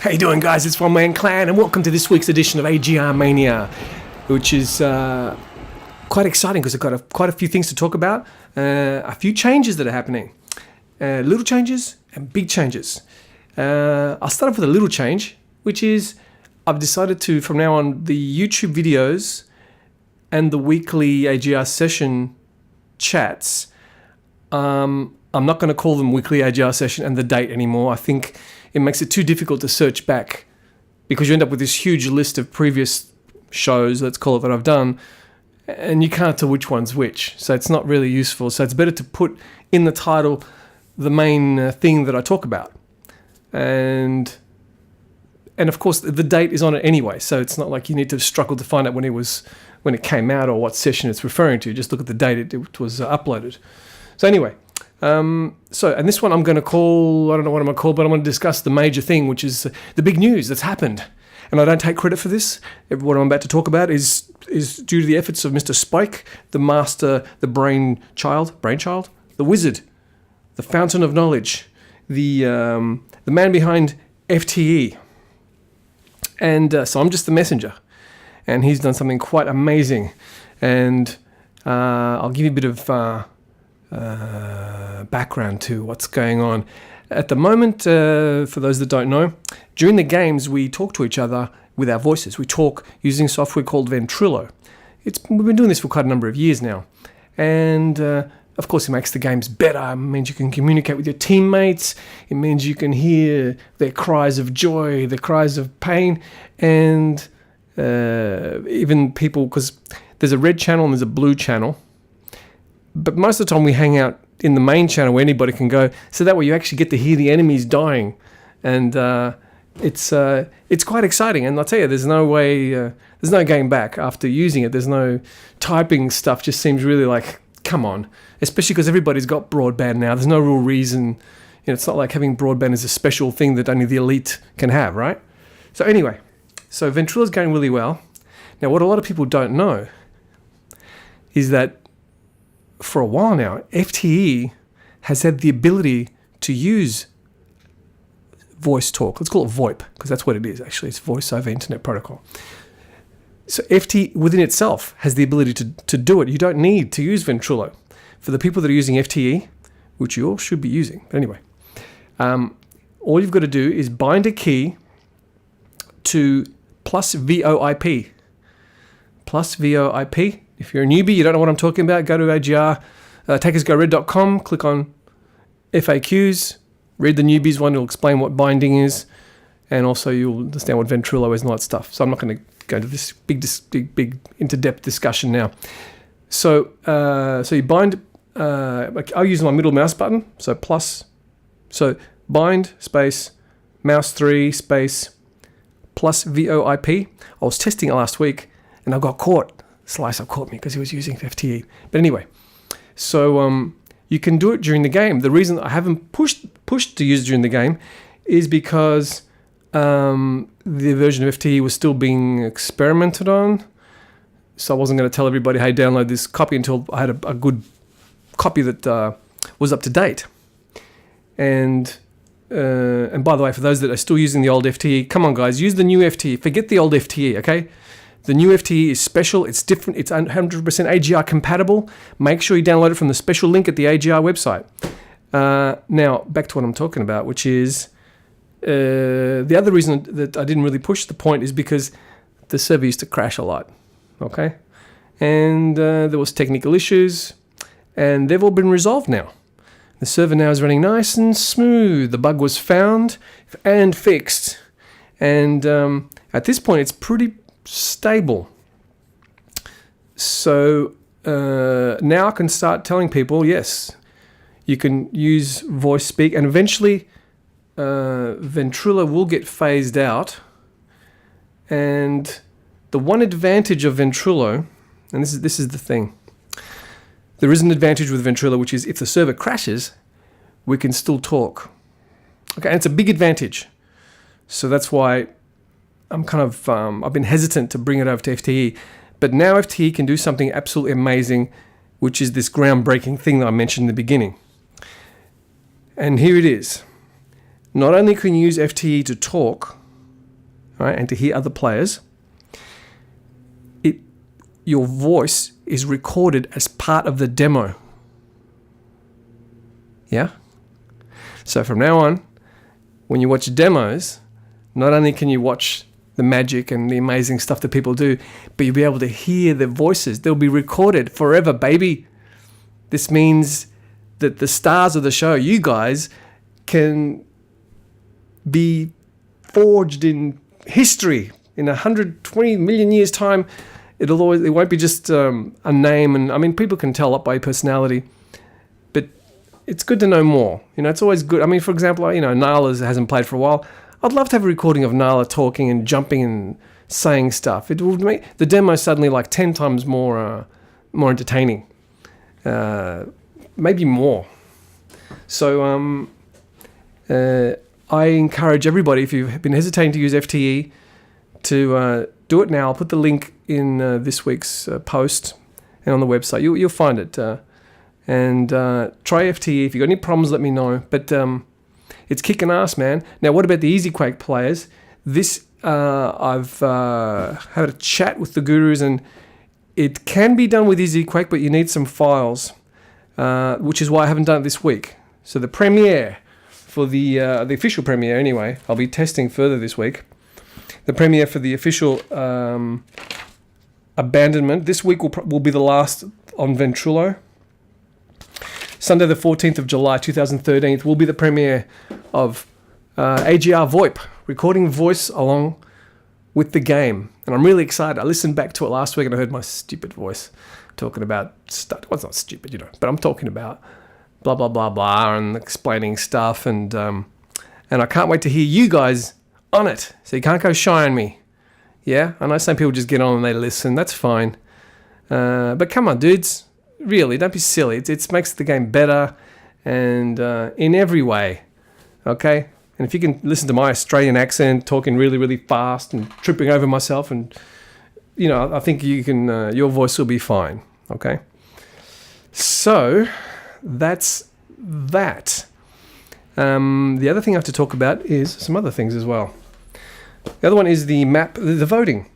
How you doing, guys? It's One Man Clan, and welcome to this week's edition of AGR Mania, which is quite exciting because I've got quite a few things to talk about, a few changes that are happening, little changes and big changes. I'll start off with a little change, which is I've decided to, from now on, the YouTube videos and the weekly AGR session chats, I'm not going to call them weekly AGR session and the date anymore. I think it makes it too difficult to search back because you end up with this huge list of previous shows, let's call it, that I've done, and you can't tell which one's which. So it's not really useful. So it's better to put in the title the main thing that I talk about. And of course, the date is on it anyway, so it's not like you need to struggle to find out when it came out or what session it's referring to. Just look at the date it was uploaded. So anyway, and this one I'm going to call, I don't know what I'm going to call, but I'm going to discuss the major thing, which is the big news that's happened. And I don't take credit for this. What I'm about to talk about is due to the efforts of Mr. Spike, the master, the brainchild, the wizard, the fountain of knowledge, the man behind FTE. And so I'm just the messenger. And he's done something quite amazing. And I'll give you a bit of background to what's going on. At the moment, for those that don't know, during the games we talk to each other with our voices. We talk using software called Ventrilo. We've been doing this for quite a number of years now. And of course it makes the games better. It means you can communicate with your teammates. It means you can hear their cries of joy, their cries of pain, and even people, because there's a red channel and there's a blue channel. But most of the time we hang out in the main channel where anybody can go, so that way you actually get to hear the enemies dying, and it's quite exciting. And I'll tell you, there's no way, there's no going back after using it. There's no typing stuff. Just seems really like, come on, especially because everybody's got broadband now. There's no real reason. It's not like having broadband is a special thing that only the elite can have, right? So anyway, so Ventrilo's going really well. Now, what a lot of people don't know is that for a while now, FTE has had the ability to use voice talk. Let's call it VoIP, because that's what it is, actually. It's Voice over Internet Protocol. So FTE within itself has the ability to do it. You don't need to use Ventrilo. For the people that are using FTE, which you all should be using, but anyway, all you've got to do is bind a key to plus VoIP. Plus VoIP. If you're a newbie, you don't know what I'm talking about, go to AGR, takersgored.com, click on FAQs, read the newbies one, it'll explain what binding is, and also you'll understand what Ventrilo is and all that stuff. So I'm not going to go into this big into-depth discussion now. So you bind, I'll use my middle mouse button, so bind space mouse 3 space plus VoIP. I was testing it last week and I got caught. Slicer caught me because he was using FTE. But anyway, so you can do it during the game. The reason I haven't pushed to use it during the game is because the version of FTE was still being experimented on. So I wasn't going to tell everybody, hey, download this copy until I had a good copy that was up to date. And by the way, for those that are still using the old FTE, come on, guys, use the new FTE. Forget the old FTE, okay? The new FTE is special, it's different, it's 100% AGR compatible. Make sure you download it from the special link at the AGR website. Now, back to what I'm talking about, which is the other reason that I didn't really push the point is because the server used to crash a lot, okay? And there was technical issues, and they've all been resolved now. The server now is running nice and smooth. The bug was found and fixed. And at this point, it's pretty stable. So now I can start telling people, yes, you can use voice speak, and eventually Ventrilo will get phased out. And the one advantage of Ventrilo, and this is the thing, there is an advantage with Ventrilo, which is if the server crashes, we can still talk. Okay, and it's a big advantage. So that's why I'm kind of, I've been hesitant to bring it over to FTE, but now FTE can do something absolutely amazing, which is this groundbreaking thing that I mentioned in the beginning. And here it is. Not only can you use FTE to talk, right, and to hear other players, your voice is recorded as part of the demo. Yeah? So from now on, when you watch demos, not only can you watch the magic and the amazing stuff that people do, but you'll be able to hear their voices. They'll be recorded forever, baby. This means that the stars of the show, you guys, can be forged in history in 120 million years' time. It won't be just a name, and I mean, people can tell up by your personality, but it's good to know more. It's always good. I mean, for example, Nyla hasn't played for a while. I'd love to have a recording of Nyla talking and jumping and saying stuff. It would make the demo suddenly like 10 times more entertaining, maybe more. So I encourage everybody, if you've been hesitating to use FTE, to do it now. I'll put the link in this week's post and on the website. You'll find it. And try FTE. If you've got any problems, let me know. But it's kicking ass, man. Now, what about the EasyQuake players? This, I've had a chat with the gurus, and it can be done with EasyQuake, but you need some files, which is why I haven't done it this week. So the premiere, for the official premiere anyway, I'll be testing further this week. The premiere for the official abandonment this week will be the last on Ventrilo. Sunday the 14th of July 2013 will be the premiere of AGR VoIP, recording voice along with the game. And I'm really excited. I listened back to it last week and I heard my stupid voice talking about stuff. Well, it's not stupid, but I'm talking about blah, blah, blah, blah, and explaining stuff. And I can't wait to hear you guys on it. So you can't go shy on me. Yeah? I know some people just get on and they listen. That's fine. But come on, dudes. Really, don't be silly. It makes the game better and in every way. Okay? And if you can listen to my Australian accent, talking really, really fast and tripping over myself, and I think you can. Your voice will be fine. Okay. So that's that. The other thing I have to talk about is some other things as well. The other one is the map, the voting.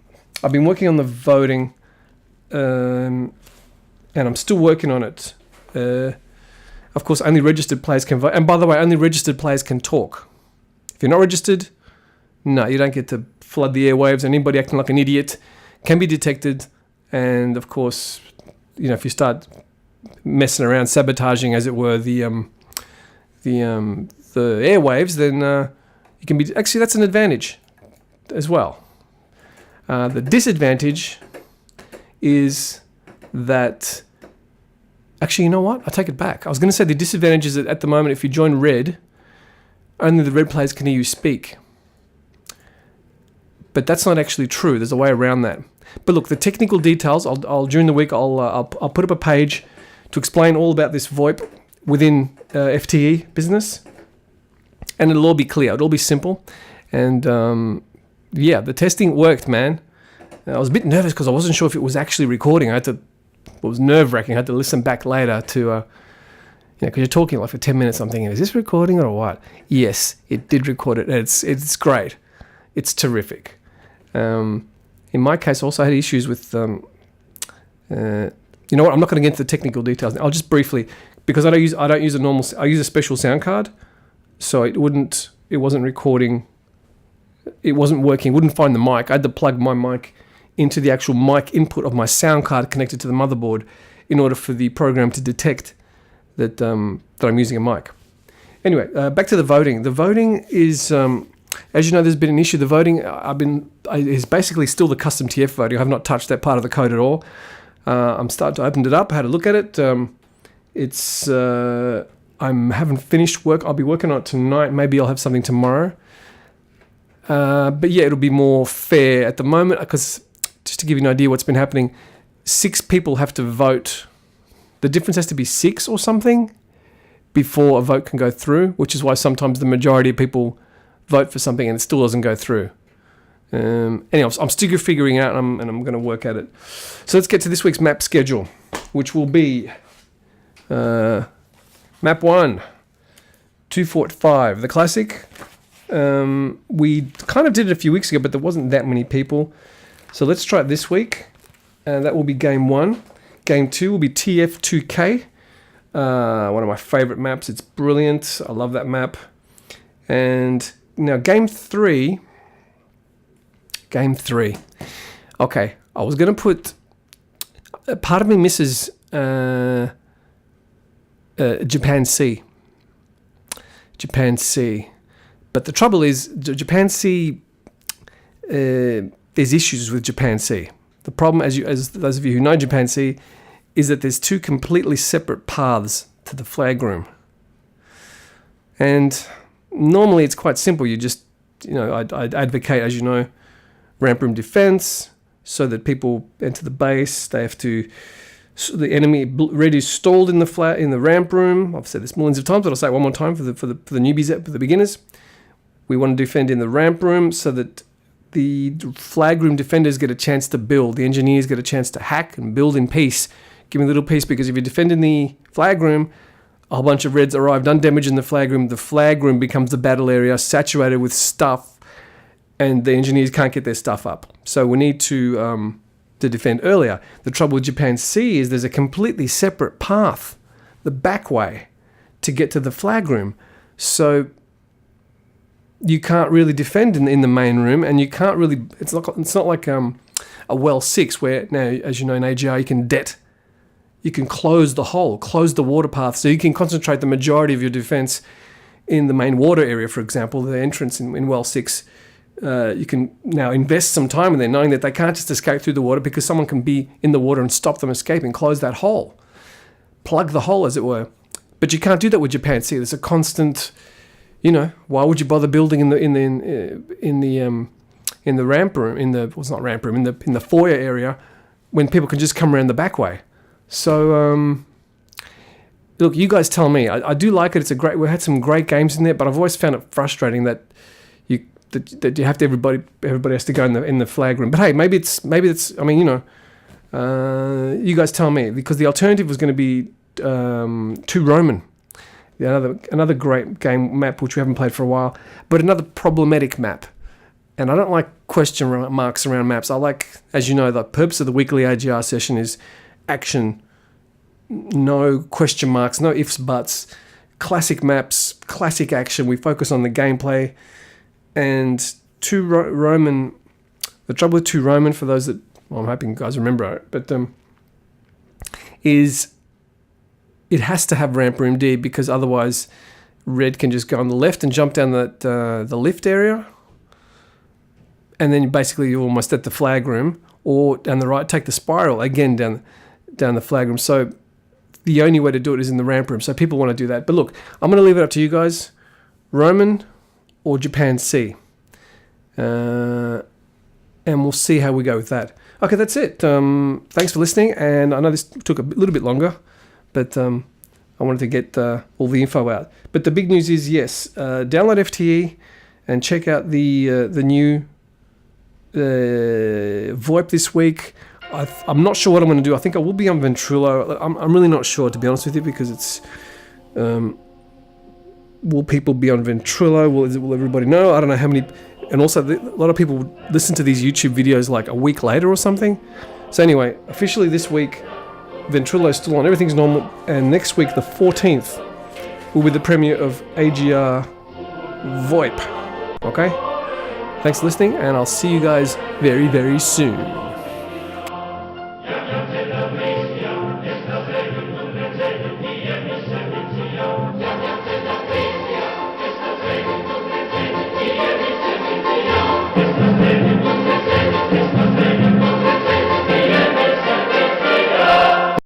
I've been working on the voting, and I'm still working on it. Of course, only registered players can vote. And by the way, only registered players can talk. If you're not registered, no, you don't get to flood the airwaves. Anybody acting like an idiot can be detected. And of course, if you start messing around, sabotaging, as it were, the airwaves, then you can be. Actually, that's an advantage as well. The disadvantage is that. Actually, you know what? I take it back. I was going to say the disadvantage is that at the moment, if you join red, only the red players can hear you speak. But that's not actually true. There's a way around that. But look, the technical details, I'll during the week, I'll put up a page to explain all about this VoIP within FTE business. And it'll all be clear. It'll all be simple. And the testing worked, man. I was a bit nervous because I wasn't sure if it was actually recording. It was nerve-wracking. I had to listen back later to, because you're talking like for 10 minutes. I'm thinking, is this recording or what? Yes, it did record it. It's great. It's terrific. In my case, I also had issues with, you know what? I'm not going to get into the technical details. I'll just briefly, because I don't use a normal. I use a special sound card, so it wasn't recording. It wasn't working. It wouldn't find the mic. I had to plug my mic into the actual mic input of my sound card connected to the motherboard in order for the program to detect that I'm using a mic. Anyway, back to the voting. The voting is, as you know, there's been an issue. The voting is basically still the custom TF voting. I have not touched that part of the code at all. I'm starting to open it up, had a look at it. I haven't finished work. I'll be working on it tonight. Maybe I'll have something tomorrow. But yeah, it'll be more fair at the moment because, just to give you an idea what's been happening, 6 people have to vote. The difference has to be 6 or something before a vote can go through, which is why sometimes the majority of people vote for something and it still doesn't go through. Anyway, I'm still figuring it out and I'm going to work at it. So let's get to this week's map schedule, which will be map 1, 245, the classic, We kind of did it a few weeks ago, but there wasn't that many people. So let's try it this week. And that will be game 1. Game 2 will be TF2K. One of my favorite maps. It's brilliant. I love that map. And now game 3. Okay, I was going to put... part of me misses japanc. But the trouble is, japanc, there's issues with japanc. The problem, as those of you who know japanc, is that there's 2 completely separate paths to the flag room. And normally it's quite simple. You just, I'd advocate, as you know, ramp room defense, so that people enter the base. They have to, the enemy ready stalled in the ramp room. I've said this millions of times, but I'll say it one more time for the newbies, for the beginners. We want to defend in the ramp room so that the flag room defenders get a chance to build. The engineers get a chance to hack and build in peace. Give me a little peace, because if you defend in the flag room, a whole bunch of reds arrived undamaged in the flag room. The flag room becomes the battle area, saturated with stuff, and the engineers can't get their stuff up. So we need to defend earlier. The trouble with japanc is there's a completely separate path, the back way, to get to the flag room. So you can't really defend in the main room, and you can't really. It's not like a well 6 where now, as you know, in AGR you can close the hole, close the water path, so you can concentrate the majority of your defense in the main water area. For example, the entrance in well 6. You can now invest some time in there, knowing that they can't just escape through the water, because someone can be in the water and stop them escaping. Close that hole, plug the hole, as it were. But you can't do that with japanc. There's a constant. Why would you bother building in the ramp room, in the foyer area, when people can just come around the back way? So look, you guys tell me. I do like it. We had some great games in there, but I've always found it frustrating that you have to everybody has to go in the flag room. But hey, maybe it's. I mean, you guys tell me, because the alternative was going to be 2 Roman. Another great game map which we haven't played for a while, but another problematic map. And I don't like question marks around maps. I like, as you know, the purpose of the weekly AGR session is action. No question marks, no ifs, buts. Classic maps, classic action. We focus on the gameplay. And 2 Roman, the trouble with 2 Roman, for those that, I'm hoping you guys remember it, but is it has to have ramp room D, because otherwise red can just go on the left and jump down the lift area, and then basically you're almost at the flag room, or down the right, take the spiral again down the flag room. So the only way to do it is in the ramp room. So people want to do that. But look, I'm going to leave it up to you guys. Roman or japanc. And we'll see how we go with that. Okay, that's it. Thanks for listening. And I know this took a little bit longer, but I wanted to get all the info out. But the big news is, yes, download FTE and check out the new VoIP this week. I'm not sure what I'm going to do. I think I will be on Ventrilo. I'm really not sure, to be honest with you, because it's... will people be on Ventrilo? Will everybody know? I don't know how many... And also, a lot of people listen to these YouTube videos like a week later or something. So anyway, officially this week, Ventrilo is still on. Everything's normal. And next week, the 14th, will be the premiere of AGR VoIP. Okay? Thanks for listening, and I'll see you guys very, very soon.